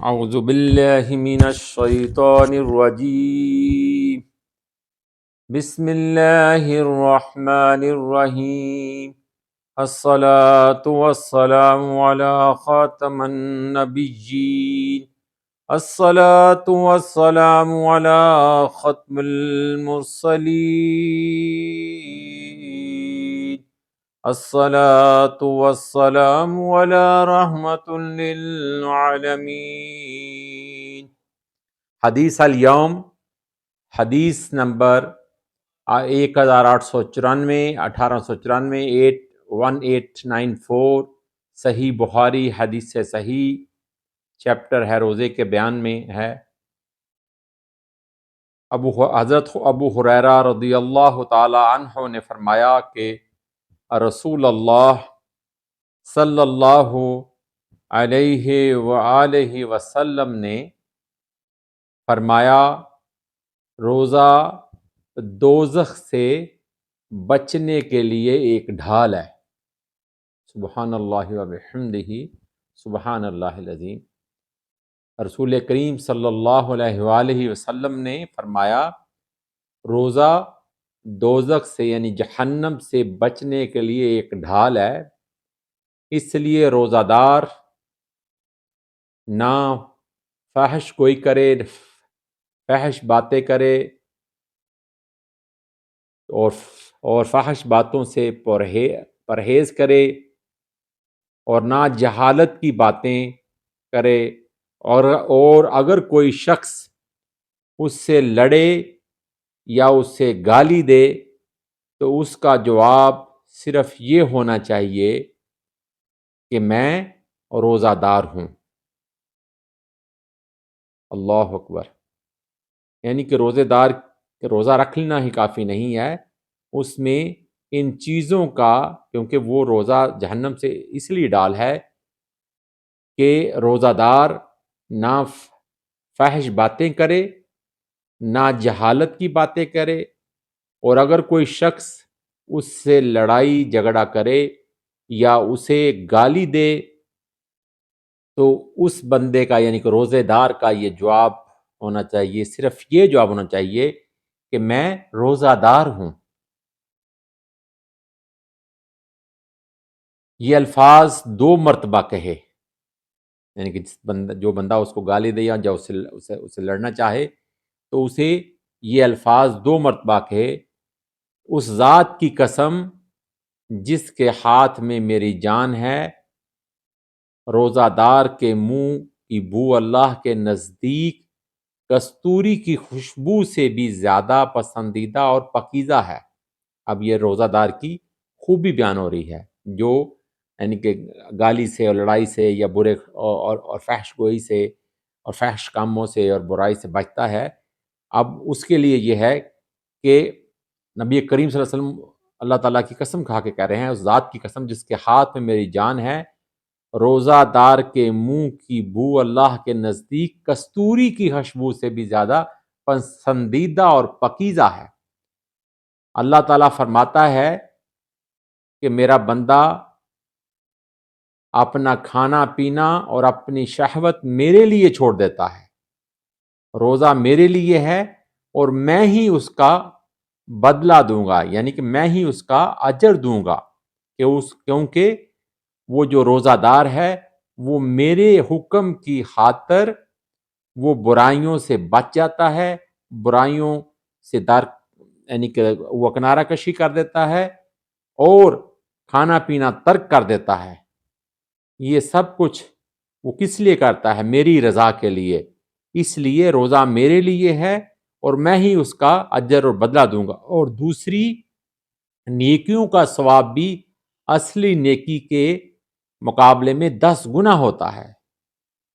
اعوذ باللہ من الشیطان الرجیم بسم اللہ الرحمن الرحیم الصلاة والسلام علی خاتم النبیین الصلاة والسلام علی ختم المرسلین الصلاة والسلام علی رحمت للعالمین۔ حدیث اليوم، حدیث نمبر 1894، 1894 صحیح بخاری حدیث سے صحیح چیپٹر ہے، روزے کے بیان میں ہے۔ حضرت ابو ہریرہ رضی اللہ تعالی عنہ نے فرمایا کہ رسول اللہ صلی اللہ علیہ وآلہ وسلم نے فرمایا، روزہ دوزخ سے بچنے کے لیے ایک ڈھال ہے۔ سبحان اللہ وبحمدہ، سبحان اللہ العظیم۔ رسول کریم صلی اللہ علیہ وآلہ وسلم نے فرمایا، روزہ دوزخ سے یعنی جہنم سے بچنے کے لیے ایک ڈھال ہے۔ اس لیے روزہ دار نہ فحش کوئی کرے، فحش باتیں کرے اور فحش باتوں سے پرہیز کرے، اور نہ جہالت کی باتیں کرے، اور اگر کوئی شخص اس سے لڑے یا اس سے گالی دے تو اس کا جواب صرف یہ ہونا چاہیے کہ میں روزہ دار ہوں۔ اللہ اکبر۔ یعنی کہ روزہ رکھ لینا ہی کافی نہیں ہے، اس میں ان چیزوں کا، کیونکہ وہ روزہ جہنم سے اس لیے ڈال ہے کہ روزہ دار نہ فحش باتیں کرے، نہ جہالت کی باتیں کرے، اور اگر کوئی شخص اس سے لڑائی جھگڑا کرے یا اسے گالی دے تو اس بندے کا یعنی کہ روزے دار کا یہ جواب ہونا چاہیے، صرف یہ جواب ہونا چاہیے کہ میں روزہ دار ہوں۔ یہ الفاظ 2 مرتبہ کہے، یعنی کہ جو بندہ اس کو گالی دے یا اسے لڑنا چاہے تو اسے یہ الفاظ 2 مرتبہ کہے، اس ذات کی قسم جس کے ہاتھ میں میری جان ہے، روزہ دار کے منہ کی بو اللہ کے نزدیک کستوری کی خوشبو سے بھی زیادہ پسندیدہ اور پاکیزہ ہے۔ اب یہ روزہ دار کی خوبی بیان ہو رہی ہے، جو یعنی کہ گالی سے اور لڑائی سے یا برے اور فحش گوئی سے اور فحش کاموں سے اور برائی سے بچتا ہے۔ اب اس کے لیے یہ ہے کہ نبی کریم صلی اللہ علیہ وسلم اللہ تعالیٰ کی قسم کھا کے کہہ رہے ہیں، اس ذات کی قسم جس کے ہاتھ میں میری جان ہے، روزہ دار کے منہ کی بو اللہ کے نزدیک کستوری کی خوشبو سے بھی زیادہ پسندیدہ اور پاکیزہ ہے۔ اللہ تعالیٰ فرماتا ہے کہ میرا بندہ اپنا کھانا پینا اور اپنی شہوت میرے لیے چھوڑ دیتا ہے، روزہ میرے لیے ہے اور میں ہی اس کا بدلہ دوں گا، یعنی کہ میں ہی اس کا اجر دوں گا، کیونکہ وہ جو روزہ دار ہے وہ میرے حکم کی خاطر وہ برائیوں سے بچ جاتا ہے، برائیوں سے یعنی کہ وہ کنارہ کشی کر دیتا ہے اور کھانا پینا ترک کر دیتا ہے۔ یہ سب کچھ وہ کس لیے کرتا ہے؟ میری رضا کے لیے۔ اس لیے روزہ میرے لیے ہے اور میں ہی اس کا اجر اور بدلہ دوں گا، اور دوسری نیکیوں کا ثواب بھی اصلی نیکی کے مقابلے میں 10 گنا ہوتا ہے۔